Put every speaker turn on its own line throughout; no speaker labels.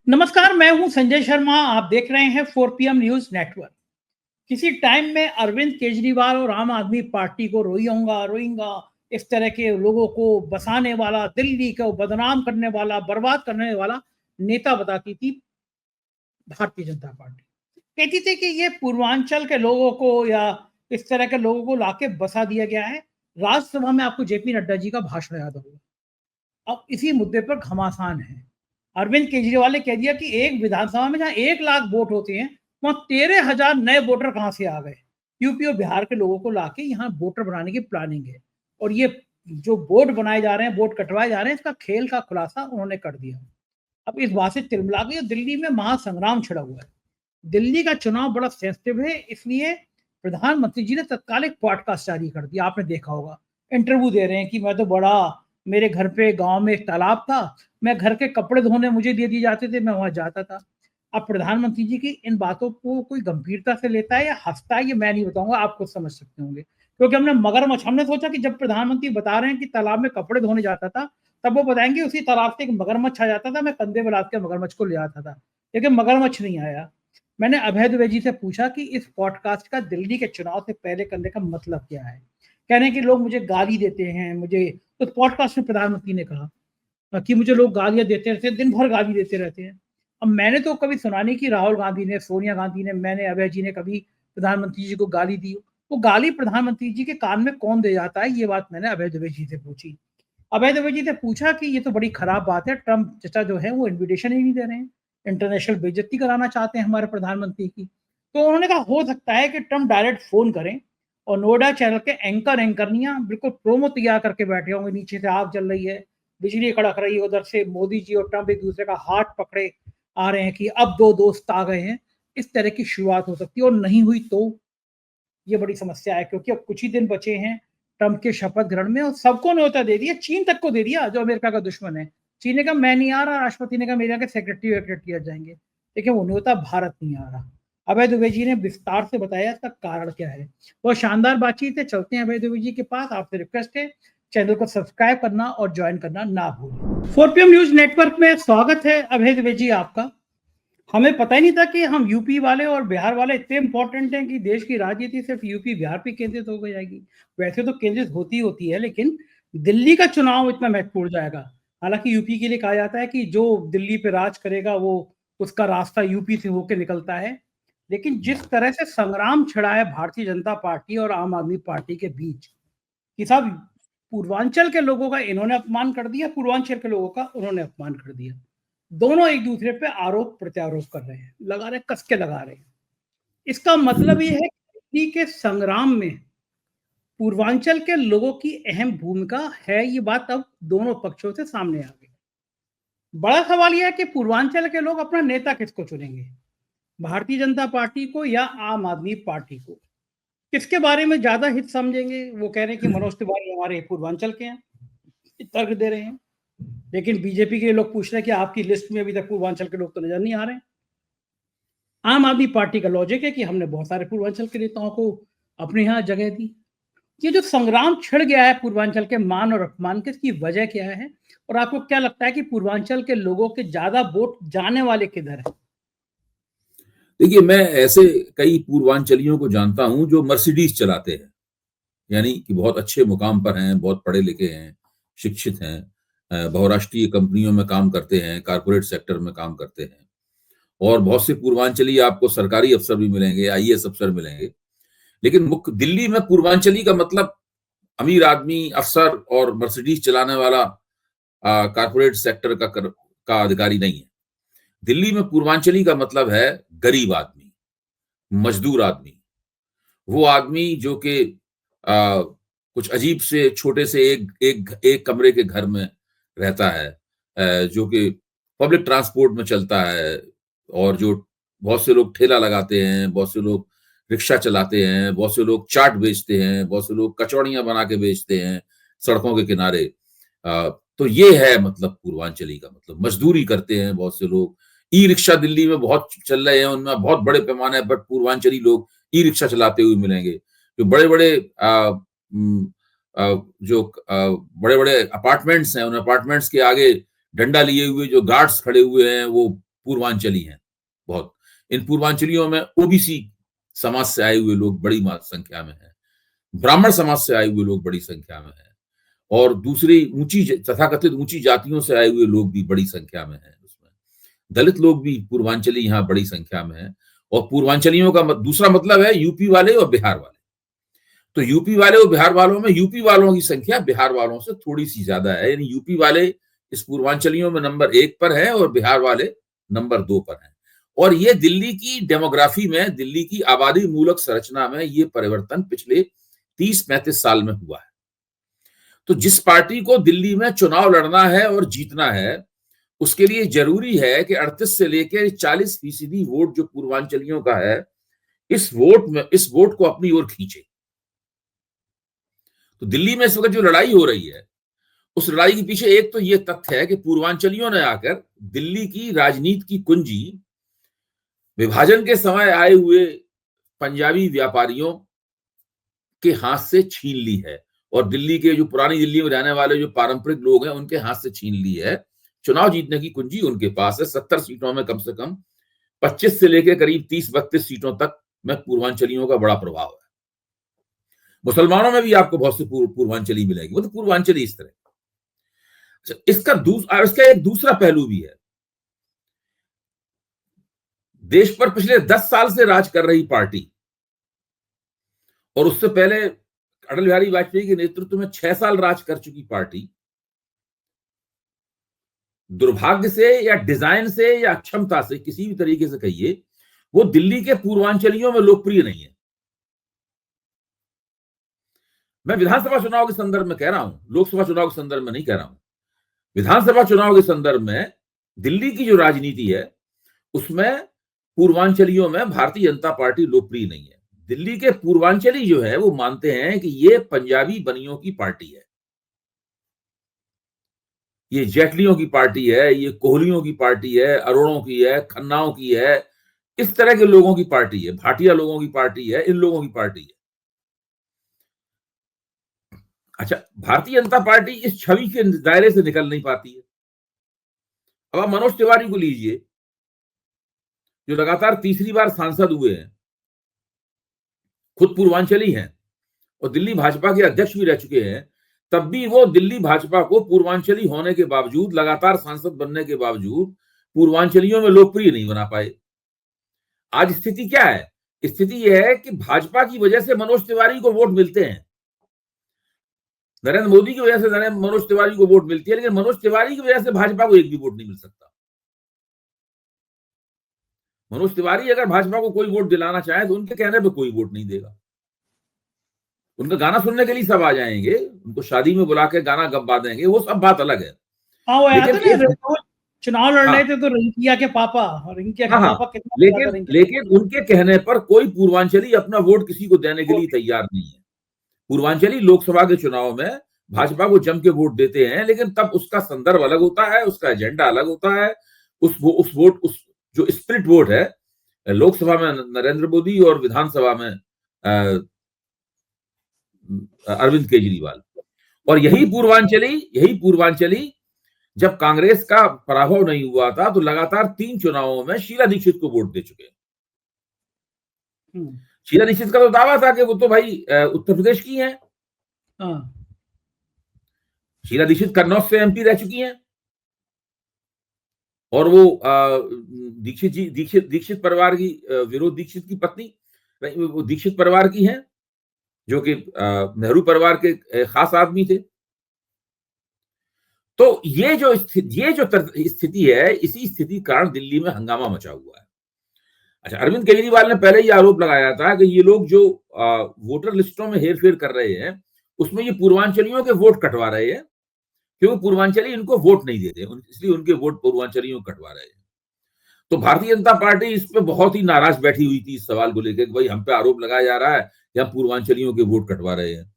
नमस्कार, मैं हूं संजय शर्मा। आप देख रहे हैं 4 PM न्यूज नेटवर्क। किसी टाइम में अरविंद केजरीवाल और आम आदमी पार्टी को रोइंगा रोइंगा इस तरह के लोगों को बसाने वाला, दिल्ली को बदनाम करने वाला, बर्बाद करने वाला नेता बताती थी भारतीय जनता पार्टी। कहती थी कि ये पूर्वांचल के लोगों को या इस तरह के लोगों को लाके बसा दिया गया है। राज्यसभा में आपको जेपी नड्डा जी का भाषण याद होगा। अब इसी मुद्दे पर घमासान है। अरविंद केजरीवाल ने कह दिया कि एक विधानसभा में जहां 1 लाख वोट होते हैं, वहां 13,000 नए वोटर कहां से आ गए। यूपी और बिहार के लोगों को लाके यहाँ वोटर बनाने की प्लानिंग है। और ये जो वोट बनाए जा रहे हैं, वोट कटवाए जा रहे हैं, इसका खेल का खुलासा उन्होंने कर दिया। अब इस बात से तिलमिला गई। दिल्ली में महासंग्राम छिड़ा हुआ है। दिल्ली का चुनाव बड़ा सेंसिटिव है, इसलिए प्रधानमंत्री जी ने तत्काल एक पॉडकास्ट जारी कर दिया। आपने देखा होगा, इंटरव्यू दे रहे हैं कि मैं तो बड़ा, मेरे घर पे गांव में एक तालाब था, मैं घर के कपड़े धोने मुझे दे दिए जाते थे, मैं वहां जाता था। अब प्रधानमंत्री जी की इन बातों को कोई गंभीरता से लेता है या हंसता है, ये मैं नहीं बताऊंगा, आप खुद समझ सकते होंगे। क्योंकि हमने सोचा कि जब प्रधानमंत्री बता रहे हैं कि तालाब में कपड़े धोने जाता था, तब वो बताएंगे उसी तालाब से एक मगरमच्छ आ जाता था, मैं कंधे में लाद के मगरमच्छ को ले आता था। लेकिन मगरमच्छ नहीं आया। मैंने अभय द्विवेदी जी से पूछा कि इस पॉडकास्ट का दिल्ली के चुनाव से पहले करने का मतलब क्या है। कह रहे हैं कि लोग मुझे गाली देते हैं, मुझे। तो पॉडकास्ट में प्रधानमंत्री ने कहा कि मुझे लोग गालियां देते रहते हैं, दिन भर गाली देते रहते हैं। अब मैंने तो कभी सुना नहीं कि राहुल गांधी ने, सोनिया गांधी ने, मैंने, अभय जी ने कभी प्रधानमंत्री जी को गाली दी। वो गाली प्रधानमंत्री जी के कान में कौन दे जाता है, ये बात मैंने अभय द्विवेदी जी से पूछी। अभय द्विवेदी जी ने पूछा कि ये तो बड़ी खराब बात है, ट्रम्प चचा जो है वो इन्विटेशन ही नहीं दे रहे हैं, इंटरनेशनल बेइज्जती कराना चाहते हैं हमारे प्रधानमंत्री की। तो उन्होंने कहा हो सकता है कि ट्रम्प डायरेक्ट फोन करें और नोएडा चैनल के एंकरनियां बिल्कुल प्रोमो तैयार करके बैठे होंगे, नीचे से आग जल रही है, बिजली कड़क रही है, उधर से मोदी जी और ट्रम्प एक दूसरे का हाथ पकड़े आ रहे हैं कि अब दो दोस्त आ गए हैं। इस तरह की शुरुआत हो सकती है। और नहीं हुई तो ये बड़ी समस्या है, क्योंकि अब कुछ ही दिन बचे हैं ट्रंप के शपथ ग्रहण में और सबको न्योता दे दिया, चीन तक को दे दिया जो अमेरिका का दुश्मन है। चीन ने कहा मैं नहीं आ रहा, राष्ट्रपति ने कहा मेरे यहाँ के सेक्रेटरी आ जाएंगे, लेकिन वो न्योता भारत नहीं आ रहा। अभय द्विवेदी जी ने विस्तार से बताया इसका कारण क्या है। वो शानदार बातचीत है। चलते हैं अभय द्विवेदी जी के पास। आपसे रिक्वेस्ट है चैनल को सब्सक्राइब करना और ज्वाइन करना ना भूलें। 4 PM न्यूज नेटवर्क में स्वागत है अभय द्विवेदी जी आपका। हमें पता ही नहीं था कि हम यूपी वाले और बिहार वाले इतने इंपॉर्टेंट हैं कि देश की राजनीति सिर्फ यूपी बिहार पे केंद्रित हो जाएगी। वैसे तो केंद्रित होती है, लेकिन दिल्ली का चुनाव इतना महत्वपूर्ण जाएगा। हालांकि यूपी के लिए कहा जाता है कि जो दिल्ली पे राज करेगा वो, उसका रास्ता यूपी से होकर निकलता है। लेकिन जिस तरह से संग्राम छिड़ा है भारतीय जनता पार्टी और आम आदमी पार्टी के बीच, कि साहब पूर्वांचल के लोगों का इन्होंने अपमान कर दिया, पूर्वांचल के लोगों का उन्होंने अपमान कर दिया। दोनों एक दूसरे पे आरोप प्रत्यारोप कर रहे हैं, लगा रहे, कस के लगा रहे हैं। इसका मतलब ये है कि दिल्ली के संग्राम में पूर्वांचल के लोगों की अहम भूमिका है। ये बात अब दोनों पक्षों से सामने आ गई। बड़ा सवाल यह है कि पूर्वांचल के लोग अपना नेता किसको चुनेंगे, भारतीय जनता पार्टी को या आम आदमी पार्टी को। किसके बारे में ज्यादा हित समझेंगे। वो कह रहे हैं कि मनोज तिवारी हमारे पूर्वांचल के हैं, तर्क दे रहे हैं। लेकिन बीजेपी के लोग पूछ रहे हैं कि आपकी लिस्ट में अभी तक पूर्वांचल के लोग तो नजर नहीं आ रहे हैं। आम आदमी पार्टी का लॉजिक है कि हमने बहुत सारे पूर्वांचल के नेताओं को अपने यहाँ जगह दी। ये जो संग्राम छिड़ गया है पूर्वांचल के मान और अपमान के, इसकी वजह क्या है? और आपको क्या लगता है कि पूर्वांचल के लोगों के ज्यादा वोट जाने वाले किधर है?
देखिए, मैं ऐसे कई पूर्वांचलियों को जानता हूं जो मर्सिडीज चलाते हैं, यानी कि बहुत अच्छे मुकाम पर हैं, बहुत पढ़े लिखे हैं, शिक्षित हैं, बहुराष्ट्रीय कंपनियों में काम करते हैं, कारपोरेट सेक्टर में काम करते हैं। और बहुत से पूर्वांचली आपको सरकारी अफसर भी मिलेंगे, आईएएस अफसर मिलेंगे। लेकिन मुख्य दिल्ली में पूर्वांचली का मतलब अमीर आदमी, अफसर और मर्सिडीज चलाने वाला कारपोरेट सेक्टर का अधिकारी नहीं है। दिल्ली में पूर्वांचली का मतलब है गरीब आदमी, मजदूर आदमी, वो आदमी जो कि कुछ अजीब से छोटे से एक कमरे के घर में रहता है, जो कि पब्लिक ट्रांसपोर्ट में चलता है, और जो बहुत से लोग ठेला लगाते हैं, बहुत से लोग रिक्शा चलाते हैं, बहुत से लोग चाट बेचते हैं, बहुत से लोग कचौड़ियां बना के बेचते हैं सड़कों के किनारे। तो ये है मतलब पूर्वांचली का मतलब, मजदूरी करते हैं बहुत से लोग। ई रिक्शा दिल्ली में बहुत चल रहे हैं, उनमें बहुत बड़े पैमाने पर पूर्वांचली लोग ई रिक्शा चलाते हुए मिलेंगे। जो बड़े बड़े जो बड़े बड़े अपार्टमेंट्स हैं, उन अपार्टमेंट्स के आगे डंडा लिए हुए जो गार्ड्स खड़े हुए हैं, वो पूर्वांचली हैं बहुत। इन पूर्वांचलियों में ओबीसी समाज से आए हुए लोग बड़ी संख्या में हैं, ब्राह्मण समाज से आए हुए लोग बड़ी संख्या में हैं, और दूसरी ऊंची तथाकथित ऊंची जातियों से आए हुए लोग भी बड़ी संख्या में हैं। उसमें दलित लोग भी पूर्वांचली यहाँ बड़ी संख्या में हैं। और पूर्वांचलियों का दूसरा मतलब है यूपी वाले और बिहार वाले। तो यूपी वाले और बिहार वालों में यूपी वालों की संख्या बिहार वालों से थोड़ी सी ज्यादा है, यानी यूपी वाले इस पूर्वांचलियों में नंबर 1 पर है और बिहार वाले नंबर 2 पर हैं। और ये दिल्ली की डेमोग्राफी में, दिल्ली की आबादी मूलक संरचना में ये परिवर्तन पिछले 30-35 साल में हुआ है। तो जिस पार्टी को दिल्ली में चुनाव लड़ना है और जीतना है, उसके लिए जरूरी है कि 38 से लेकर 40% वोट जो पूर्वांचलियों का है, इस वोट को अपनी ओर खींचे। तो दिल्ली में इस वक्त जो लड़ाई हो रही है, उस लड़ाई के पीछे एक तो ये तथ्य है कि पूर्वांचलियों ने आकर दिल्ली की राजनीति की कुंजी विभाजन के समय आए हुए पंजाबी व्यापारियों के हाथ से छीन ली है, और दिल्ली के जो पुरानी दिल्ली में रहने वाले जो पारंपरिक लोग हैं उनके हाथ से छीन ली है। चुनाव जीतने की कुंजी उनके पास है। 70 सीटों में कम से कम 25 से लेकर करीब 30-32 सीटों तक में पूर्वांचलियों का बड़ा प्रभाव है। मुसलमानों में भी आपको बहुत से पूर्वांचली मिलेगी, मतलब पूर्वांचली इस तरह। इसका एक दूसरा पहलू भी है। देश पर पिछले 10 साल से राज कर रही पार्टी, और उससे पहले अटल बिहारी वाजपेयी के नेतृत्व में 6 साल राज कर चुकी पार्टी, दुर्भाग्य से या डिजाइन से या अक्षमता से, किसी भी तरीके से कहिए, वो दिल्ली के पूर्वांचलियों में लोकप्रिय नहीं है। मैं विधानसभा चुनाव के संदर्भ में कह रहा हूं, लोकसभा चुनाव के संदर्भ में नहीं कह रहा हूं। विधानसभा चुनाव के संदर्भ में दिल्ली की जो राजनीति है, उसमें पूर्वांचलियों में भारतीय जनता पार्टी लोकप्रिय नहीं है। दिल्ली के पूर्वांचली जो है वो मानते हैं कि ये पंजाबी बनियों की पार्टी है, ये जेटलियों की पार्टी है, ये कोहलियों की पार्टी है, अरोड़ों की है, खन्नाओं की है, इस तरह के लोगों की पार्टी है, भाटिया लोगों की पार्टी है, इन लोगों की पार्टी है। अच्छा, भारतीय जनता पार्टी इस छवि के दायरे से निकल नहीं पाती है। अब आप मनोज तिवारी को लीजिए, जो लगातार तीसरी बार सांसद हुए हैं, खुद पूर्वांचली हैं और दिल्ली भाजपा के अध्यक्ष भी रह चुके हैं, तब भी वो दिल्ली भाजपा को पूर्वांचली होने के बावजूद, लगातार सांसद बनने के बावजूद, पूर्वांचलियों में लोकप्रिय नहीं बना पाए। आज स्थिति क्या है? स्थिति यह है कि भाजपा की वजह से मनोज तिवारी को वोट मिलते हैं, नरेंद्र मोदी की वजह से मनोज तिवारी को वोट मिलती है, लेकिन मनोज तिवारी की वजह से भाजपा को एक भी वोट नहीं मिल सकता। मनोज तिवारी अगर भाजपा को कोई वोट दिलाना चाहे तो उनके कहने पे कोई वोट नहीं देगा। उनका गाना सुनने के लिए सब आ जाएंगे, उनको शादी में बुला के गाना गवा देंगे, वो सब बात अलग है।
हाँ, वो लेकिन चुनाव लड़ रहे थे तो रिंकिया के पापा, पापा कितना,
लेकिन उनके कहने पर कोई पूर्वांचली अपना वोट किसी को देने के लिए तैयार नहीं है। पूर्वांचली लोकसभा के चुनाव में भाजपा को जम के वोट देते हैं, लेकिन तब उसका संदर्भ अलग होता है, उसका एजेंडा अलग होता है। उस जो स्प्लिट वोट है, लोकसभा में नरेंद्र मोदी और विधानसभा में अरविंद केजरीवाल, और यही पूर्वांचली जब कांग्रेस का पराभव नहीं हुआ था तो लगातार 3 चुनावों में शीला दीक्षित को वोट दे चुके हैं। शीला दीक्षित का तो दावा था कि वो तो भाई उत्तर प्रदेश की हैं। शीला दीक्षित कन्नौज से एमपी रह चुकी हैं, और वो दीक्षित परिवार की, विरोध दीक्षित की पत्नी, वो दीक्षित परिवार की हैं, जो कि नेहरू परिवार के खास आदमी थे। तो ये जो स्थिति है, इसी स्थिति के कारण दिल्ली में हंगामा मचा हुआ है। अच्छा, अरविंद केजरीवाल ने पहले ही आरोप लगाया था कि ये लोग जो वोटर लिस्टों में हेरफेर कर रहे हैं, उसमें ये पूर्वांचलियों के वोट कटवा रहे हैं, क्योंकि पूर्वांचली इनको वोट नहीं देते, इसलिए उनके वोट पूर्वांचलियों को कटवा रहे हैं। तो भारतीय जनता पार्टी इस पे बहुत ही नाराज बैठी हुई थी, इस सवाल को लेकर कि भाई हम पे आरोप लगाया जा रहा है कि हम पूर्वांचलियों के वोट कटवा रहे हैं।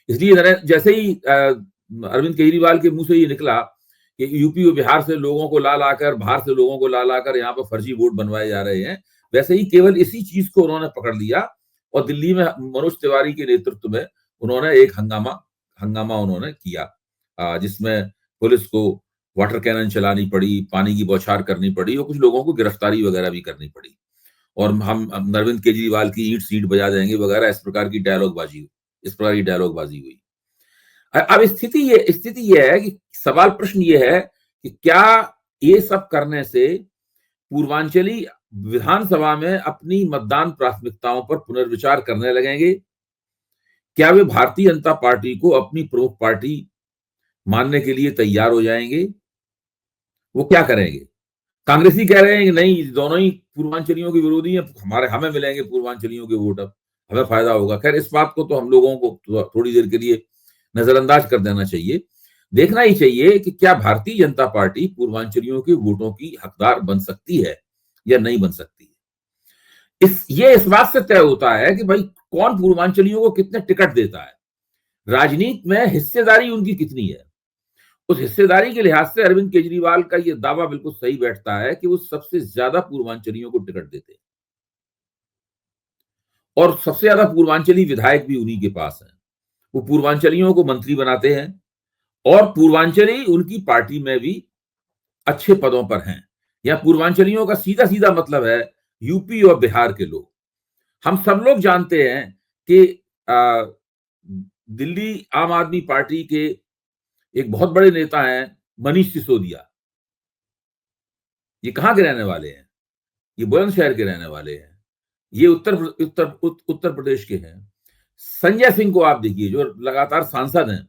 इसलिए जैसे ही अरविंद केजरीवाल के मुंह से ये निकला कि यूपी और बिहार से लोगों को ला लाकर, बाहर से लोगों को ला लाकर यहाँ पर फर्जी वोट बनवाए जा रहे हैं, वैसे ही केवल इसी चीज को उन्होंने पकड़ लिया और दिल्ली में मनोज तिवारी के नेतृत्व में उन्होंने एक हंगामा उन्होंने किया, जिसमें पुलिस को वाटर कैनन चलानी पड़ी, पानी की बौछार करनी पड़ी और कुछ लोगों को गिरफ्तारी वगैरह भी करनी पड़ी। और हम अरविंद केजरीवाल की ईंट सीट बजा देंगे वगैरह, इस प्रकार की डायलॉगबाजी हुई। अब स्थिति ये है कि सवाल प्रश्न ये है कि क्या ये सब करने से पूर्वांचली विधानसभा में अपनी मतदान प्राथमिकताओं पर पुनर्विचार करने लगेंगे? क्या वे भारतीय जनता पार्टी को अपनी प्रमुख पार्टी मानने के लिए तैयार हो जाएंगे? वो क्या करेंगे? कांग्रेसी कह रहे हैं कि नहीं, दोनों ही पूर्वांचलियों के विरोधी हैं, हमें मिलेंगे पूर्वांचलियों के वोट, अब हमें फायदा होगा। खैर, इस बात को तो हम लोगों को थोड़ी देर के लिए नजरअंदाज कर देना चाहिए। देखना ही चाहिए कि क्या भारतीय जनता पार्टी पूर्वांचलियों के वोटों की हकदार बन सकती है या नहीं बन सकती है। इस बात से तय होता है कि भाई कौन पूर्वांचलियों को कितने टिकट देता है, राजनीति में हिस्सेदारी उनकी कितनी है। उस हिस्सेदारी के लिहाज से अरविंद केजरीवाल का यह दावा बिल्कुल सही बैठता है कि वो सबसे ज्यादा पूर्वांचलियों को टिकट देते हैं और सबसे ज्यादा पूर्वांचली विधायक भी उन्हीं के पास हैं। वो पूर्वांचलियों को मंत्री बनाते हैं और पूर्वांचली उनकी पार्टी में भी अच्छे पदों पर हैं। या पूर्वांचलियों का सीधा सीधा मतलब है यूपी और बिहार के लोग। हम सब लोग जानते हैं कि दिल्ली आम आदमी पार्टी के एक बहुत बड़े नेता हैं मनीष सिसोदिया। ये कहां के रहने वाले हैं? ये बुलंदशहर के रहने वाले हैं। ये उत्तर प्रदेश के हैं। संजय सिंह को आप देखिए, जो लगातार सांसद हैं,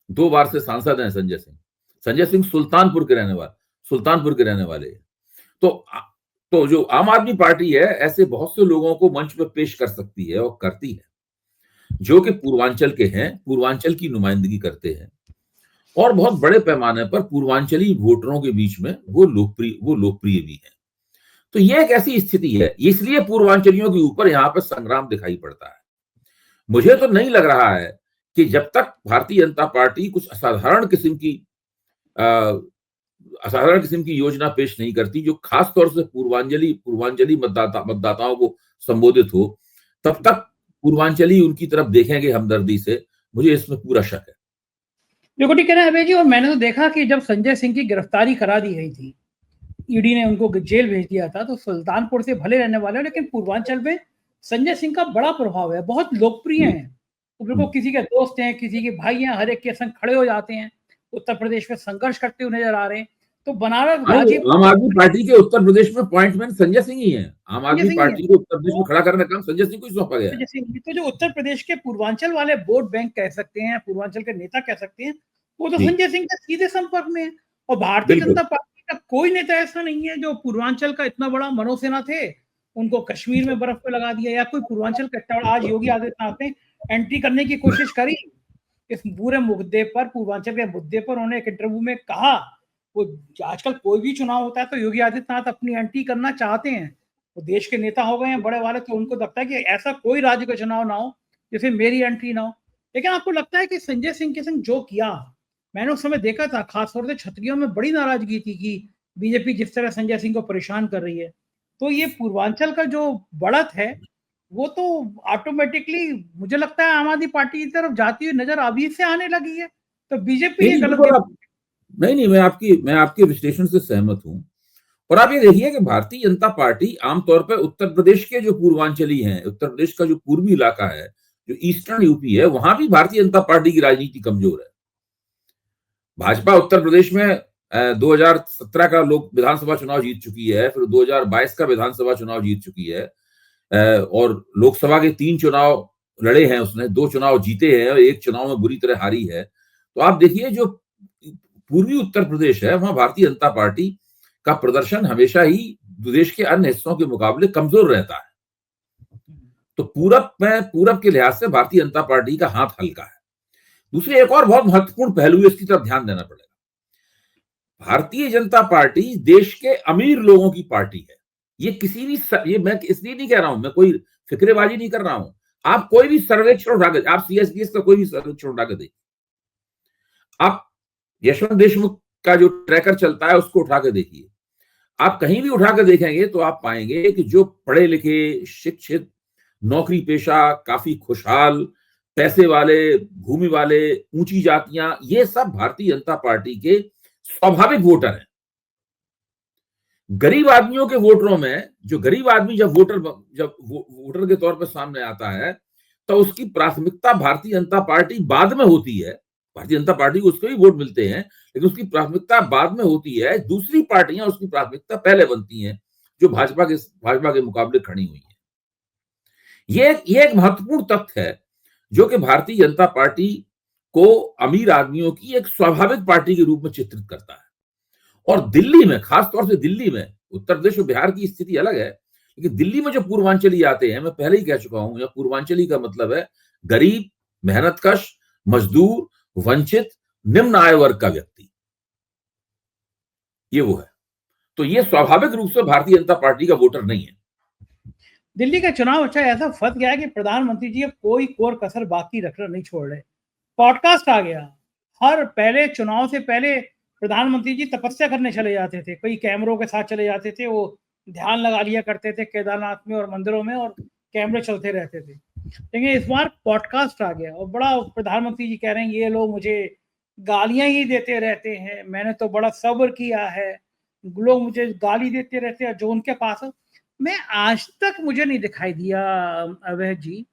2 बार से सांसद हैं संजय सिंह सुल्तानपुर के रहने वाले हैं। तो जो आम आदमी पार्टी है, ऐसे बहुत से लोगों को मंच पर पेश कर सकती है और करती है, जो कि पूर्वांचल के हैं, पूर्वांचल की नुमाइंदगी करते हैं और बहुत बड़े पैमाने पर पूर्वांचली वोटरों के बीच में वो लोकप्रिय भी है। तो ये एक ऐसी स्थिति है, इसलिए पूर्वांचलियों के ऊपर यहाँ पर संग्राम दिखाई पड़ता है। मुझे तो नहीं लग रहा है कि जब तक भारतीय जनता पार्टी कुछ असाधारण किस्म की योजना पेश नहीं करती, जो खास तौर से पूर्वांचली मतदाताओं को संबोधित हो, तब तक पूर्वांचली उनकी तरफ देखेंगे हमदर्दी से। मुझे इसमें पूरा शक है।
बिल्कुल ठीक है ना अभय जी। और मैंने तो देखा कि जब संजय सिंह की गिरफ्तारी करा दी गई थी, ईडी ने उनको जेल भेज दिया था, तो सुल्तानपुर से भले रहने वाले हैं, लेकिन पूर्वांचल में संजय सिंह का बड़ा प्रभाव है, बहुत लोकप्रिय हैं। तो बिल्कुल किसी के दोस्त हैं, किसी के भाई हैं, हर एक के संग खड़े हो जाते हैं। उत्तर प्रदेश में संघर्ष करते हुए नजर आ रहे हैं। तो बनारस
आम आदमी पार्टी के उत्तर प्रदेश में पॉइंटमैन संजय सिंह ही है। आम आदमी पार्टी को उत्तर प्रदेश में खड़ा करने का काम संजय सिंह को ही सौंपा गया है।
तो जो उत्तर प्रदेश के पूर्वांचल वाले वोट बैंक कह सकते हैं, पूर्वांचल के नेता कह सकते हैं, वो तो संजय सिंह के सीधे संपर्क में है। और भारतीय जनता पार्टी का कोई नेता ऐसा नहीं है जो पूर्वांचल का इतना बड़ा मनोसेना थे, उनको कश्मीर में बर्फ पे लगा दिया, या कोई पूर्वांचल का इतना बड़ा। आज योगी आदित्यनाथ ने एंट्री करने की कोशिश करी इस पूरे मुद्दे पर, पूर्वांचल के मुद्दे पर। उन्होंने एक इंटरव्यू में कहा, वो आजकल कोई भी चुनाव होता है तो योगी आदित्यनाथ अपनी एंट्री करना चाहते हैं। वो देश के नेता हो गए हैं बड़े वाले, तो उनको लगता है कि ऐसा कोई राज्य का चुनाव ना हो जिसमें मेरी एंट्री ना हो। लेकिन आपको लगता है कि संजय सिंह के संग जो किया, मैंने उस समय देखा था, खासतौर से छत्रियों में बड़ी नाराजगी थी कि बीजेपी जिस तरह संजय सिंह को परेशान कर रही है। तो ये पूर्वांचल का जो बढ़त है, वो तो ऑटोमेटिकली मुझे लगता है आम आदमी पार्टी की तरफ जाती हुई नजर अभी से आने लगी है। तो बीजेपी
नहीं, मैं आपके विश्लेषण से सहमत हूं। और आप ये देखिए कि भारतीय जनता पार्टी आमतौर पर उत्तर प्रदेश के जो पूर्वांचली हैं, उत्तर प्रदेश का जो पूर्वी इलाका है, जो ईस्टर्न यूपी है, वहां भी भारतीय जनता पार्टी की राजनीति कमजोर है। भाजपा उत्तर प्रदेश में 2017 का लोक विधानसभा चुनाव जीत चुकी है, फिर 2022 का विधानसभा चुनाव जीत चुकी है, और लोकसभा के 3 चुनाव लड़े हैं उसने, 2 चुनाव जीते हैं और 1 चुनाव में बुरी तरह हारी है। तो आप देखिए, जो पूर्वी उत्तर प्रदेश है, वहां भारतीय जनता पार्टी का प्रदर्शन हमेशा ही देश के अन्य हिस्सों के मुकाबले कमजोर रहता है। तो पूरब के लिहाज से भारतीय जनता पार्टी का हाथ हल्का है। दूसरी एक और बहुत महत्वपूर्ण पहलू है, इसकी तरफ ध्यान देना पड़ेगा। भारतीय जनता पार्टी देश के अमीर लोगों की पार्टी है। ये मैं इसलिए नहीं कह रहा हूं, मैं कोई फिक्रेबाजी नहीं कर रहा हूं। आप कोई भी सर्वेक्षण उठा के, आप सीएसपीएस का कोई भी सर्वेक्षण उठा के देखिए, आप यशवंत देशमुख का जो ट्रैकर चलता है उसको उठा के देखिए, आप कहीं भी उठा के देखेंगे तो आप पाएंगे कि जो पढ़े लिखे, शिक्षित, नौकरी पेशा, काफी खुशहाल, पैसे वाले, भूमि वाले, ऊंची जातियां, ये सब भारतीय जनता पार्टी के स्वाभाविक वोटर हैं। गरीब आदमियों के वोटरों में, जो गरीब आदमी जब वोटर के तौर पर सामने आता है, तो उसकी प्राथमिकता भारतीय जनता पार्टी बाद में होती है। भारतीय जनता पार्टी को उसके भी वोट मिलते हैं, लेकिन उसकी प्राथमिकता बाद में होती है। दूसरी पार्टियां उसकी प्राथमिकता पहले बनती हैं, जो भाजपा के मुकाबले खड़ी हुई है। ये एक महत्वपूर्ण तथ्य है, जो कि भारतीय जनता पार्टी को अमीर आदमियों की एक स्वाभाविक पार्टी के रूप में चित्रित करता है। और दिल्ली में, खासतौर से दिल्ली में, उत्तर प्रदेश और बिहार की स्थिति अलग है, लेकिन दिल्ली में जो पूर्वांचली आते हैं, मैं पहले ही कह चुका हूं, या पूर्वांचली का मतलब है गरीब, मेहनतकश, मजदूर, वंचित, निम्न आय वर्ग का व्यक्ति, ये वो है। तो ये स्वाभाविक रूप से भारतीय जनता पार्टी का वोटर नहीं है।
दिल्ली का चुनाव अच्छा ऐसा फंस गया कि प्रधानमंत्री जी अब कोई कोर कसर बाकी रखना नहीं छोड़ रहे। पॉडकास्ट आ गया। हर पहले चुनाव से पहले प्रधानमंत्री जी तपस्या करने चले जाते थे, कई कैमरों के साथ चले जाते थे, वो ध्यान लगा लिया करते थे केदारनाथ में और मंदिरों में, और कैमरे चलते रहते थे। लेकिन इस बार पॉडकास्ट आ गया और बड़ा प्रधानमंत्री जी कह रहे हैं ये लोग मुझे गालियां ही देते रहते हैं, मैंने तो बड़ा सब्र किया है, लोग मुझे गाली देते रहते हैं जो उनके पास। मैं आज तक मुझे नहीं दिखाई दिया अवैध जी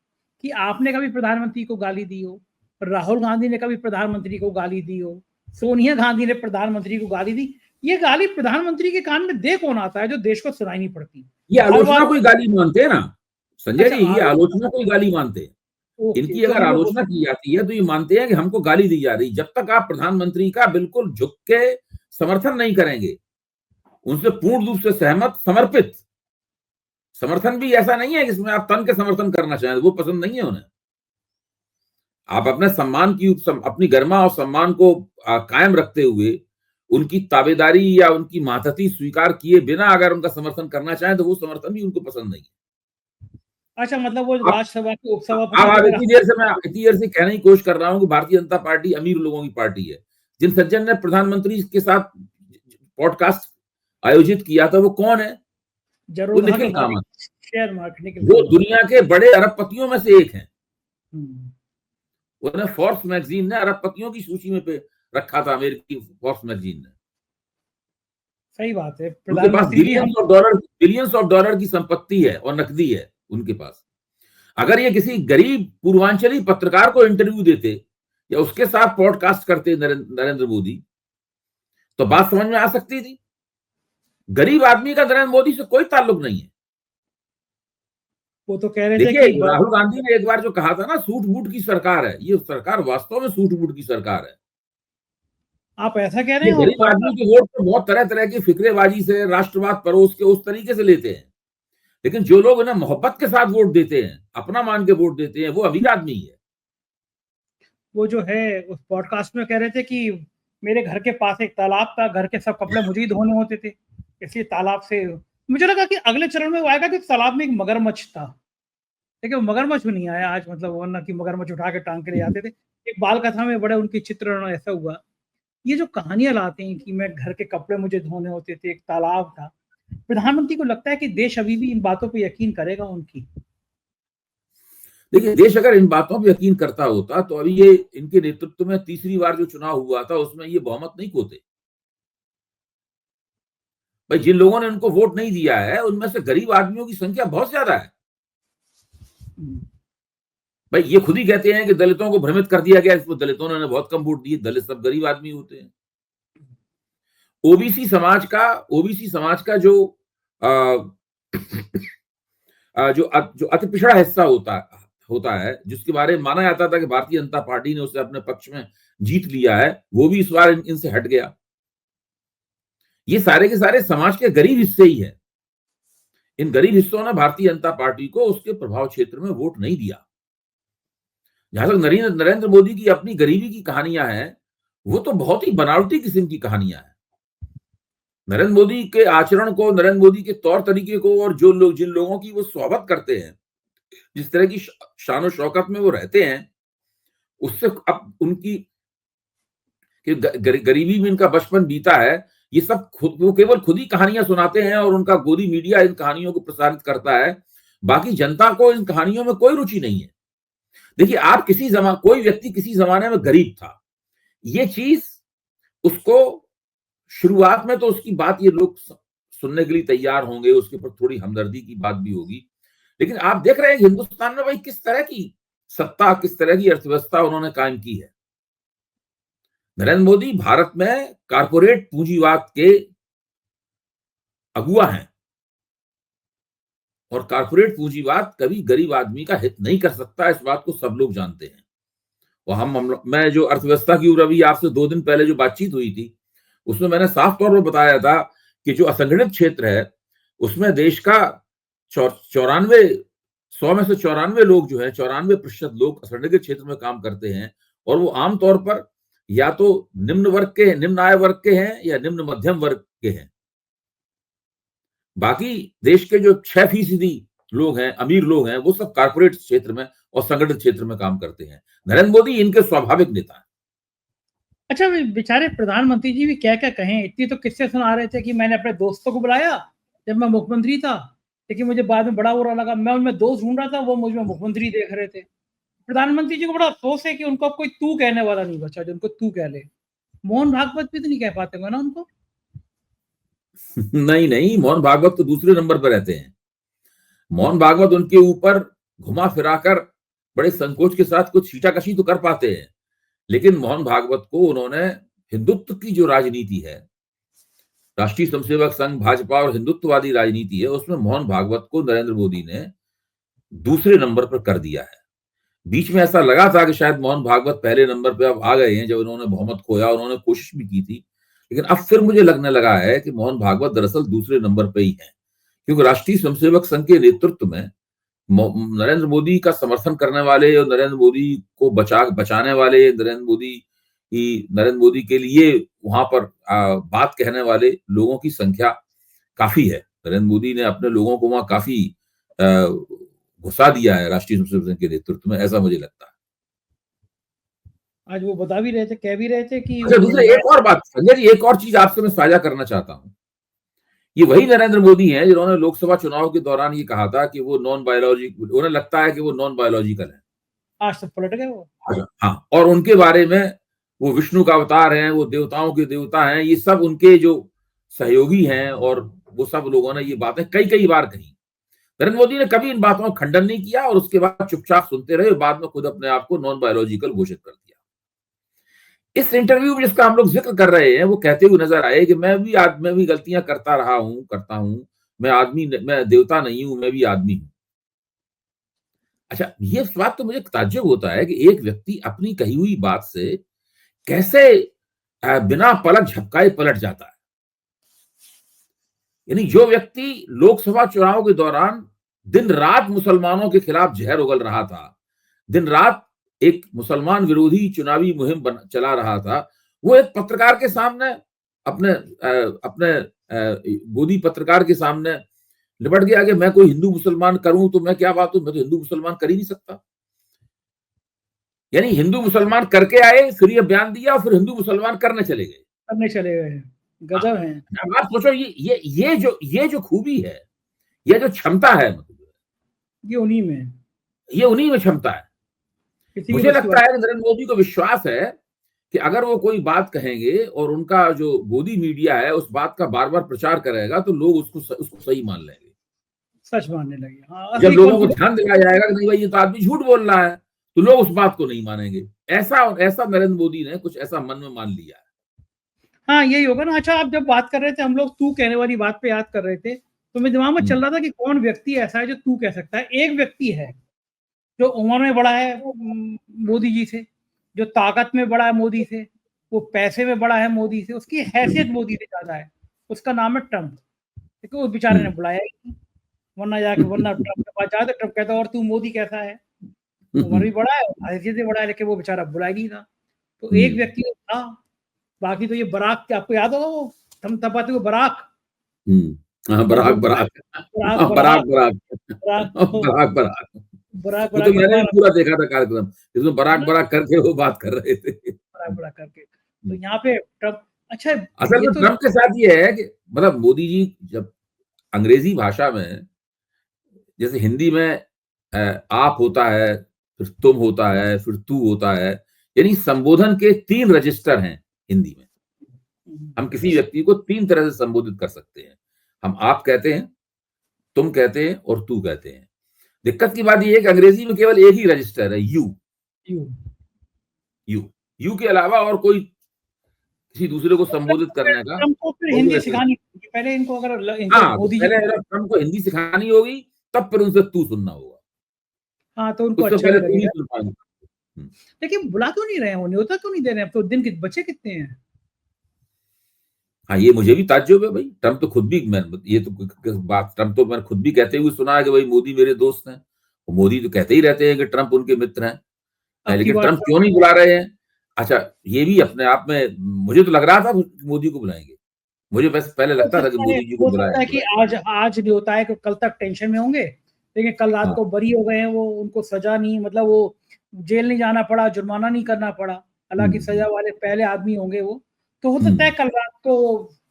कि आपने कभी प्रधानमंत्री को गाली दी हो, राहुल गांधी ने कभी प्रधानमंत्री को गाली दी हो, सोनिया गांधी ने प्रधानमंत्री को गाली दी। ये गाली प्रधानमंत्री के कान में दे कौन आता है जो देश को सुनाई नहीं पड़ती?
ये आलोचना कोई गाली मानते हैं ना संजय जी, ये आलोचना कोई गाली मानते हैं। इनकी अगर आलोचना की जाती है तो ये मानते हैं कि हमको गाली दी जा रही। जब तक आप प्रधानमंत्री का बिल्कुल झुक के समर्थन नहीं करेंगे, उनसे पूर्ण रूप से सहमत, समर्पित, समर्थन भी ऐसा नहीं है जिसमें आप तन के समर्थन करना चाहें, वो पसंद नहीं है उन्हें। आप अपने सम्मान की, अपनी गरिमा और सम्मान को कायम रखते हुए उनकी ताबेदारी या उनकी मातहती स्वीकार किए बिना अगर उनका समर्थन करना चाहें तो वो समर्थन भी उनको पसंद नहीं है।
अच्छा, मतलब वो राज्यसभा के
उपसभापति, इतनी देर से कहने की कोशिश कर रहा हूं कि भारतीय जनता पार्टी अमीर लोगों की पार्टी है। जिन सज्जन ने प्रधानमंत्री के साथ पॉडकास्ट आयोजित किया था वो कौन है? वो निखिल कामत,
शेयर मार्केट,
वो दुनिया के बड़े अरबपतियों में से एक हैं। उन्हें फोर्ब्स मैगजीन ने अरबपतियों की सूची में पे रखा था, अमेरिकी फोर्ब्स मैगजीन ने।
सही बात है।
उनके पास बिलियंस ऑफ डॉलर की संपत्ति है और नकदी है उनके पास। अगर ये किसी गरीब पूर्वांचली पत्रकार को इंटरव्यू देते या उसके साथ पॉडकास्ट करते नरेंद्र मोदी, तो बात समझ में आ सकती थी। गरीब आदमी का नरेंद्र मोदी से कोई ताल्लुक नहीं है।
वो तो कह रहे थे कि
राहुल गांधी ने एक बार जो कहा था ना, सूट बूट की सरकार है, ये सरकार वास्तव में सूट बूट की सरकार है।
आप ऐसा कह रहे हैं?
गरीब आदमी के वोट तो बहुत तरह तरह की फिक्रेबाजी से, राष्ट्रवाद परोस के उस तरीके से लेते हैं, लेकिन जो लोग उन्हें मोहब्बत के साथ वोट देते हैं, अपना मान के वोट देते हैं, वो अमीर आदमी है।
वो जो है उस पॉडकास्ट में कह रहे थे कि मेरे घर के पास एक तालाब था, घर के सब कपड़े मुझे ही धोने होते थे, इसलिए तालाब से मुझे लगा कि अगले चरण में वो आएगा कि तालाब में एक मगरमच्छ था, लेकिन मगरमच्छ भी नहीं आया आज। मतलब वरना कि मगरमच्छ उठा के टांग के ले जाते थे। एक बाल कथा में बड़े उनकी चित्रण ऐसा हुआ। ये जो कहानियां लाते हैं कि मैं घर के कपड़े मुझे धोने होते थे, एक तालाब था, प्रधानमंत्री को लगता है कि देश अभी भी इन बातों पर यकीन करेगा उनकी?
देखिए, देश अगर इन बातों पर यकीन करता होता तो अभी ये इनके नेतृत्व में तीसरी बार जो चुनाव हुआ था उसमें ये बहुमत नहीं खोते। भाई, जिन लोगों ने उनको वोट नहीं दिया है उनमें से गरीब आदमियों की संख्या बहुत ज्यादा है। भाई, ये खुद ही कहते हैं कि दलितों को भ्रमित कर दिया गया, इसमें दलितों ने बहुत कम वोट दिए, दलित सब गरीब आदमी होते हैं। ओबीसी समाज का जो अति पिछड़ा हिस्सा होता है, जिसके बारे में माना जाता था कि भारतीय जनता पार्टी ने उसे अपने पक्ष में जीत लिया है, वो भी इस बार इनसे हट गया। ये सारे के सारे समाज के गरीब हिस्से ही है। इन गरीब हिस्सों ने भारतीय जनता पार्टी को उसके प्रभाव क्षेत्र में वोट नहीं दिया। जहां तक नरेंद्र मोदी की अपनी गरीबी की कहानियां हैं, वो तो बहुत ही बनावटी किस्म की कहानियां हैं। नरेंद्र मोदी के आचरण को, नरेंद्र मोदी के तौर तरीके को, और जिन लोगों की वो स्वागत करते हैं, जिस तरह की शान शौकत में वो रहते हैं, उससे अब उनकी गरीबी में इनका बचपन बीता है, ये सब वो केवल खुद ही कहानियां सुनाते हैं और उनका गोदी मीडिया इन कहानियों को प्रसारित करता है। बाकी जनता को इन कहानियों में कोई रुचि नहीं है। देखिए, आप कोई व्यक्ति किसी जमाने में गरीब था, ये चीज उसको शुरुआत में तो उसकी बात ये लोग सुनने के लिए तैयार होंगे, उसके ऊपर थोड़ी हमदर्दी की बात भी होगी, लेकिन आप देख रहे हैं हिंदुस्तान में भाई किस तरह की सत्ता, किस तरह की अर्थव्यवस्था उन्होंने कायम की है। नरेंद्र मोदी भारत में कारपोरेट पूंजीवाद के अगुआ हैं और कारपोरेट पूंजीवाद कभी गरीब आदमी का हित नहीं कर सकता, इस बात को सब लोग जानते हैं। और मैं जो अर्थव्यवस्था की ऊपर अभी आपसे 2 दिन पहले जो बातचीत हुई थी, उसमें मैंने साफ तौर पर बताया था कि जो असंगठित क्षेत्र है, उसमें देश का 94 100 में से 94 लोग जो है 94% लोग असंगठित क्षेत्र में काम करते हैं और वो आमतौर पर या तो निम्न आय वर्ग के हैं या निम्न मध्यम वर्ग के हैं। बाकी देश के जो 6% लोग हैं, अमीर लोग हैं, वो सब कारपोरेट क्षेत्र में और संगठित क्षेत्र में काम करते हैं। नरेंद्र मोदी इनके स्वाभाविक नेता हैं।
अच्छा, बेचारे प्रधानमंत्री जी भी क्या-क्या कहें, इतनी तो किस्से सुना रहे थे कि मैंने अपने दोस्तों को बुलाया जब मैं मुख्यमंत्री था, लेकिन मुझे बाद में बड़ा बुरा लगा। मैं उनमें दोस्त ढूँढ रहा था, वो मुझ में मुख्यमंत्री देख रहे थे। प्रधानमंत्री जी को बड़ा अफ़सोस है कि उनको अब कोई तू कहने वाला नहीं बचा जो उनको तू कह ले। मोहन भागवत भी तो नहीं कह पाते होंगे ना उनको?
नहीं, नहीं, मोहन भागवत तो दूसरे नंबर पर रहते हैं। मोहन भागवत उनके ऊपर घुमा फिराकर बड़े संकोच के साथ कुछ छींटाकशी तो कर पाते हैं, लेकिन मोहन भागवत को उन्होंने हिंदुत्व की जो राजनीति है, राष्ट्रीय स्वयंसेवक संघ, भाजपा और हिंदुत्ववादी राजनीति है, उसमें मोहन भागवत को नरेंद्र मोदी ने दूसरे नंबर पर कर दिया है। बीच में ऐसा लगा था कि शायद मोहन भागवत पहले नंबर पे अब आ गए हैं, जब उन्होंने बहुमत खोया, उन्होंने कोशिश भी की थी, लेकिन अब फिर मुझे लगने लगा है कि मोहन भागवत दरअसल दूसरे नंबर पे ही है, क्योंकि राष्ट्रीय स्वयंसेवक संघ के नेतृत्व में नरेंद्र मोदी का समर्थन करने वाले और नरेंद्र मोदी को बचाने वाले, नरेंद्र मोदी के लिए वहां पर बात कहने वाले लोगों की संख्या काफी है। नरेंद्र मोदी ने अपने लोगों को वहां काफी घुसा दिया है राष्ट्रीय स्वयंसेवक संघ के नेतृत्व में, ऐसा मुझे लगता है।
आज वो बता भी रहे थे, कह भी रहे थे कि
अच्छा, दूसरा एक और बात संजय जी, एक और चीज आपसे मैं साझा करना चाहता हूं। ये वही नरेंद्र मोदी हैं जिन्होंने लोकसभा चुनाव के दौरान ये कहा था कि वो उन्हें लगता है कि वो नॉन बायोलॉजिकल है।
आज तो पलट गए वो।
हाँ, और उनके बारे में वो विष्णु का अवतार हैं, वो देवताओं के देवता हैं, ये सब उनके जो सहयोगी हैं और वो सब लोगों ने ये बातें कई बार कही। नरेंद्र मोदी ने कभी इन बातों का खंडन नहीं किया और उसके बाद चुपचाप सुनते रहे और बाद में खुद अपने आप को नॉन बायोलॉजिकल घोषित कर दिया। इस इंटरव्यू में जिसका हम लोग जिक्र कर रहे हैं, वो कहते हुए नजर आए कि मैं भी गलतियां करता हूं, मैं देवता नहीं हूं, मैं भी आदमी हूं। अच्छा, ये बात तो मुझे ताज्जुब होता है कि एक व्यक्ति अपनी कही हुई बात से कैसे बिना पलक झपकाए पलट जाता है। यानी जो व्यक्ति लोकसभा चुनाव के दौरान दिन रात मुसलमानों के खिलाफ जहर उगल रहा था, दिन रात एक मुसलमान विरोधी चुनावी मुहिम चला रहा था, वो एक पत्रकार के सामने अपने गोदी पत्रकार के सामने लिपट गया कि मैं कोई हिंदू मुसलमान करूं तो मैं क्या बात हूं, मैं तो हिंदू मुसलमान कर ही नहीं सकता। यानी हिंदू मुसलमान करके आए, फिर ये बयान दिया और फिर हिंदू मुसलमान करने चले गए।
गजब है।
आप सोचो ये जो खूबी है, ये जो क्षमता है,
ये उन्हीं में
क्षमता है। मुझे लगता है कि नरेंद्र मोदी को विश्वास है कि अगर वो कोई बात कहेंगे और उनका जो गोदी मीडिया है उस बात का बार बार प्रचार करेगा तो लोग उसको सही मान लेंगे,
सच मानने लगे। हाँ,
जब लोगों को ध्यान दिलाया जाएगा कि नहीं भाई ये तो आदमी झूठ बोल रहा है, तो लोग उस बात को नहीं मानेंगे। ऐसा नरेंद्र मोदी ने कुछ ऐसा मन में मान लिया है।
हाँ, यही होगा ना। अच्छा, आप जब बात कर रहे थे, हम लोग तू कहने वाली बात पे याद कर रहे थे, तो मेरे दिमाग में चल रहा था कि कौन व्यक्ति ऐसा है जो तू कह सकता है। एक व्यक्ति है जो उम्र में बड़ा है मोदी जी से, जो ताकत में बड़ा है मोदी से, वो पैसे में बड़ा है मोदी से, उसकी हैसियत मोदी से ज्यादा है। उसका नाम है ट्रंप। देखो उस बेचारे ने बुलाया ही, वरना ट्रंप के पास जाते, ट्रंप कहता और तू मोदी कैसा है, उम्र भी बड़ा है, हैसियत भी बड़ा है, लेकिन वो बेचारा बुलाया ही था। तो एक व्यक्ति था। बाकी तो ये बराक, आपको याद होगा वो थपथपाते हुए बराक।
बराक वो तो मैंने भी पूरा देखा था कार्यक्रम, जिसमें बराक करके वो बात कर रहे थे,
बराक करके। तो यहाँ पे ट्रंप, अच्छा
असल में ट्रंप के साथ ये है कि मतलब मोदी जी जब अंग्रेजी भाषा में, जैसे हिंदी में आप होता है, फिर तुम होता है, फिर तू होता है, यानी संबोधन के 3 रजिस्टर हैं हिंदी में। हम किसी व्यक्ति को 3 तरह से संबोधित कर सकते हैं। हम आप कहते हैं, तुम कहते हैं और तू कहते हैं। दिक्कत की बात ये है कि अंग्रेजी में केवल एक ही रजिस्टर है, यू।
यू।
यू यू के अलावा और कोई किसी दूसरे को संबोधित करने का
ट्रम्प को फिर
कोई
हिंदी
रजिस्टर।
सिखानी पड़ेगी पहले इनको, अगर इनको
हाँ, तो
मोदी जी।
पहले अगर ट्रम्प को हिंदी सिखानी होगी, तब फिर उनसे तू सुनना होगा।
हाँ, तो उनको
उससे
अच्छा
पहले
भी
तू नहीं
लगेगा।
सुन पाएंगे। हुँ।
लेकिन बुला क्यों नहीं रहे हैं वो, न्योता क्यों नहीं दे रहे हैं? अब तो दिन के बचे कितने हैं?
हाँ, ये मुझे भी ताज्जुब है भाई। ट्रम्प तो खुद भी मैं ये तो बात ट्रम्प तो मैंने खुद भी कहते हुए सुना है कि भाई मोदी मेरे दोस्त हैं। वो मोदी तो कहते ही रहते हैं कि ट्रम्प उनके मित्र हैं।
अब की
लेकिन
बार
ट्रम्प क्यों नहीं बुला रहे हैं? अच्छा, ये भी अपने आप में मुझे तो लग रहा था मोदी को बुलाएँगे। मुझे बस पहले
हो
लगता था कि
सकता है
मोदी जी को
हो सकता है कि
बुलाएँगे।
आज आज न्योता है कि कल तक टेंशन में होंगे, लेकिन कल रात
हाँ।
को बरी हो गए हैं वो, उनको सजा नहीं, मतलब वो जेल नहीं जाना पड़ा, जुर्माना नहीं करना पड़ा।
हुँ,
हालाँकि सजा
हुँ,
वाले पहले आदमी होंगे वो। तो हो सकता है
हुँ।
कल रात को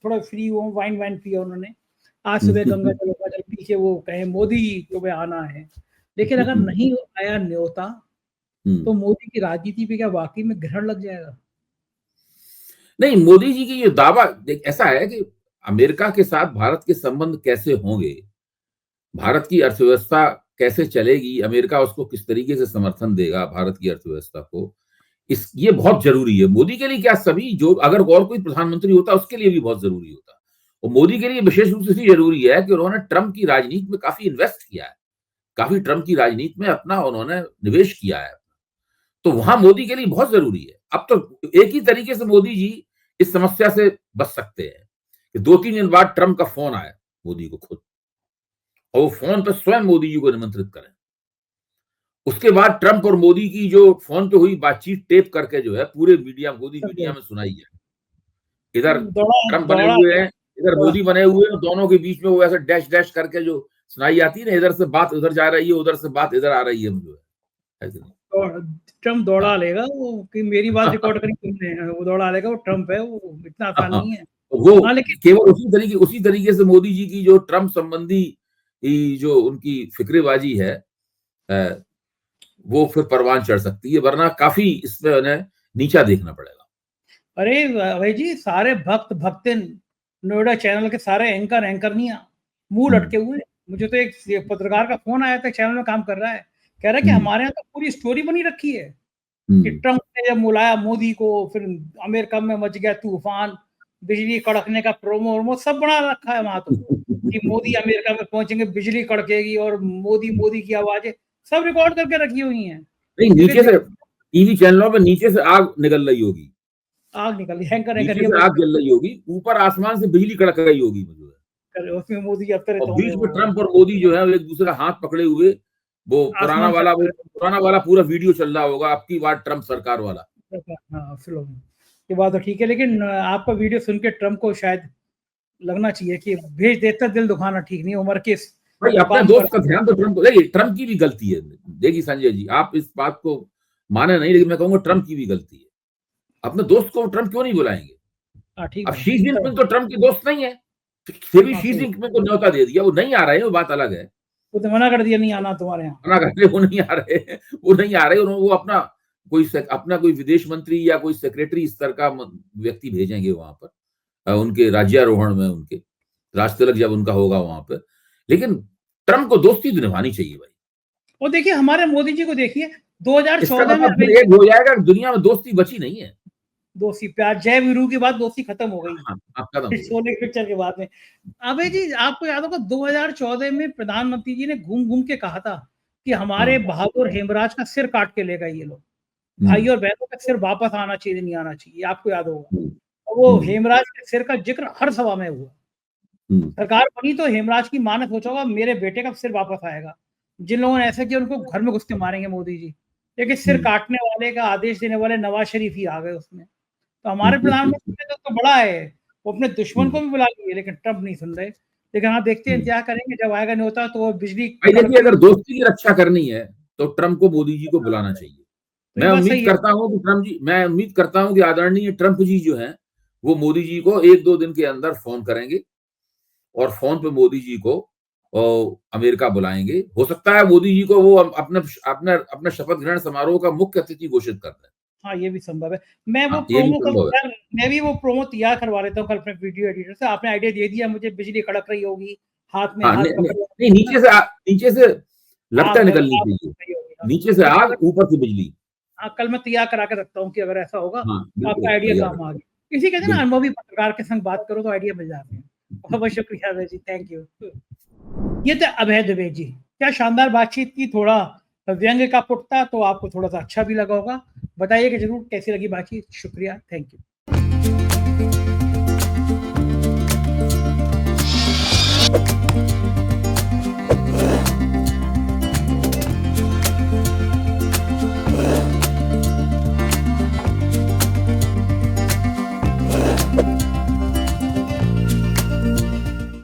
थोड़ा फ्री हो, वाइन-वाइन पिया उन्होंने। आज सुबह गंगा जल वंगा जल पी के वो कहें मोदी तुम्हें आना है। लेकिन अगर नहीं आया न्योता, तो
हुँ।
मोदी की राजनीति पे क्या वाक़ई में ग्रहण लग जाएगा?
नहीं, मोदी जी की ये दावा देख ऐसा है कि अमेरिका के साथ भारत के संबंध कैसे होंगे, भारत की अर्थव्यवस्था कैसे चलेगी, अमेरिका उसको किस तरीके से समर्थन देगा भारत की अर्थव्यवस्था को, इस ये बहुत ज़रूरी है। मोदी के लिए क्या सभी जो अगर और कोई प्रधानमंत्री होता उसके लिए भी बहुत ज़रूरी होता। और मोदी के लिए विशेष रूप से इसलिए ज़रूरी है कि उन्होंने ट्रम्प की राजनीति में काफ़ी इन्वेस्ट किया है। काफ़ी ट्रम्प की राजनीति में अपना उन्होंने निवेश किया है। तो वहाँ मोदी के लिए बहुत ज़रूरी है। अब तो एक ही तरीके से मोदी जी इस समस्या से बच सकते हैं कि 2-3 दिन बाद ट्रम्प का फ़ोन आया मोदी को खुद और वो फ़ोन पे स्वयं मोदी जी को निमंत्रित करें। उसके बाद ट्रम्प और मोदी की जो फ़ोन पे हुई बातचीत टेप करके जो है पूरे मीडिया मोदी मीडिया में सुनाई है। इधर
दौड़ा
ट्रम्प बने
दौड़ा
हुए हैं, इधर
दौड़ा
मोदी बने हुए हैं, दोनों के बीच में वो ऐसे डैश डैश करके जो सुनाई आती है ना, इधर से बात उधर जा रही है, उधर से बात इधर आ रही है जो है कि नहीं?
दौड़ ट्रम्प दौड़ा
हाँ।
लेगा वो, कि मेरी बात रिकॉर्ड करी तुमने, वो दौड़ा लेगा, वो ट्रम्प है, वो इतना
हाँ,
आसान
हाँ।
नहीं है।
तो वो
हाँ, लेकिन
केवल उसी तरीके से मोदी जी की जो ट्रम्प संबंधी जो उनकी फ़िक्रेबाज़ी है अ, वो फिर परवान चढ़ सकती है, वरना काफ़ी इसमें उन्हें नीचा देखना पड़ेगा।
अरे भाई जी, सारे भक्तिन नोएडा चैनल के सारे एंकरनियाँ मुँह
हुँ,
लटके हुए हैं। मुझे तो एक पत्रकार का फ़ोन आया था, चैनल में काम कर रहा है। कह रहा है कि
हुँ,
हमारे यहाँ तो पूरी स्टोरी बनी रखी है कि
हुँ।
ट्रम्प ने जब बुलाया मोदी को, फिर अमेरिका में मच गया तूफ़ान, बिजली कड़कने का प्रोमो-वोमो सब बना रखा है वहाँ तो, कि मोदी अमेरिका में पहुँचेंगे, बिजली कड़केगी और मोदी, मोदी की आवाज़ें सब रिकॉर्ड करके रखी हुई हैं।
नहीं, नीचे
जगह-जगह
से टीवी चैनलों पे नीचे से आग निकल रही होगी,
आग निकली, हैंकर
नीचे
ये
से आग
बोलते
जल रही होगी, ऊपर आसमान से बिजली कड़क रही होगी मुझे
हैं, उसमें मोदी अवतरित
और
होंगे
बीच में
वो
ट्रम्प और मोदी जो है वो एक-दूसरे का हाथ पकड़े हुए
आसमान से
वो
अवतरित
पुराना वाला पूरा वीडियो चल रहा होगा, अब की बार ट्रम्प सरकार वाला।
हाँ, फ़िल्म ये बात तो ठीक है, लेकिन आपका वीडियो सुन के ट्रम्प को शायद लगना चाहिए कि भेज देता, दिल दुखाना ठीक नहीं है, उम्र के इस
भाई अपने
मुकाम पर।
दोस्त का ध्यान तो देखिए ट्रम्प की भी गलती है। देखिए संजय जी, आप इस बात को माने नहीं लेकिन मैं कहूँगा ट्रम्प की भी गलती है। अपने दोस्त को ट्रम्प क्यों नहीं बुलाएँगे?
हाँ, ठीक
अब
बात
शी
है।
जिनपिंग तो ट्रम्प के दोस्त नहीं है। फिर भी
हाँ,
शी
सही।
जिनपिंग को न्योता दे दिया, वो नहीं आ रहे हैं, वो बात अलग है।
वो तो मना कर दिया नहीं आना तुम्हारे यहाँ।
मना कर रहे वो नहीं आ रहे हैं, वो नहीं आ रहे, वो अपना कोई विदेश मंत्री या कोई सेक्रेटरी स्तर का व्यक्ति भेजेंगे वहां पर उनके राज्यारोहण में उनके राष्ट्रतिलक जब उनका होगा वहां पर। लेकिन ट्रम्प को दोस्ती तो निभानी चाहिए भाई।
और देखिए हमारे मोदी जी को देखिए,
इसका
2014 में
मतलब
अभी
फिर एक हो जाएगा कि दुनिया में दोस्ती बची नहीं है।
दोस्ती प्यार जय वीरू के बाद दोस्ती खत्म हो गई।
हाँ, हाँ, खत्म हो गई।
शोले की पिक्चर के बाद में। अबे जी, आपको याद होगा 2014 में प्रधानमंत्री जी ने घूम-घूम के कहा था कि हमारे
हाँ,
बहादुर हेमराज का सिर काट के ले गए ये लोग।
हुँ,
भाई और बहनों का सिर वापस आना चाहिए, नहीं आना चाहिए, आपको याद होगा।
हुँ,
और वो
हुँ,
हेमराज के सिर का ज़िक्र हर सभा में हुआ।
हुँ,
सरकार बनी तो हेमराज की माँ ने सोचा होगा मेरे बेटे का सिर वापस आएगा। जिन लोगों ने ऐसा किया उनको घर में घुस के मारेंगे मोदी जी। लेकिन सिर
हुँ,
काटने वाले का आदेश देने वाले नवाज़ शरीफ ही आ गए उसमें। तो
हुँ,
हमारे
हुँ,
प्रधानमंत्री ने तो बड़ा है, वो अपने दुश्मन
हुँ,
को भी बुला लिए, लेकिन ट्रम्प नहीं सुन रहे। लेकिन हाँ, देखते हैं
हुँ।
क्या करेंगे, जब आएगा न्योता तो वो बिजली
भाई देखिए
कड़कती हुई।
अगर दोस्ती की रक्षा करनी है, तो ट्रम्प को मोदी जी को बुलाना चाहिए।
तो ये बात सही है।
मैं उम्मीद करता हूँ कि आदरणीय ट्रम्प जी जो हैं, वो मोदी जी को 1-2 दिन के अंदर फ़ोन करेंगे और फ़ोन पे मोदी जी को अमेरिका बुलाएँगे। हो सकता है मोदी जी को वो अपने अपने अपने शपथ ग्रहण समारोह का मुख्य अतिथि घोषित कर दें।
हाँ, ये भी संभव है। मैं वो
हाँ, ये भी
प्रोमो कल
संभव है।
यार मैं भी वो प्रोमो तैयार करवा लेता हूँ कल अपने वीडियो एडिटर से। आपने आइडिया दे दिया मुझे, बिजली कड़क रही होगी, हाथ में
हाँ,
हाथ
नहीं,
पकड़े
नहीं,
होंगे ना,
नीचे से लगता
आग
है
लग
निकलनी
आग
चाहिए।
लग रही होगी, हाँ।
नीचे से
तो
आग,
कल
ऊपर से बिजली।
हाँ, कल मैं तैयार करा के रखता हूँ कि अगर ऐसा होगा
हाँ,
तो आपका
बिल्कुल
आइडिया
तैयार
काम आ
रखिए।
गया। इसी कहते हैं ना,
बिल्कुल।
अनुभवी पत्रकार के संग बात करो तो आइडिया मिल जाते हैं। बहुत-बहुत शुक्रिया अभय जी, थैंक यू। ये थे अभय दुबे जी। क्या शानदार बातचीत की, थोड़ा व्यंग्य का पुट था तो आपको थोड़ा-सा अच्छा भी लगा होगा। बताइएगा ज़रूर कैसी लगी बातचीत। शुक्रिया, थैंक यू।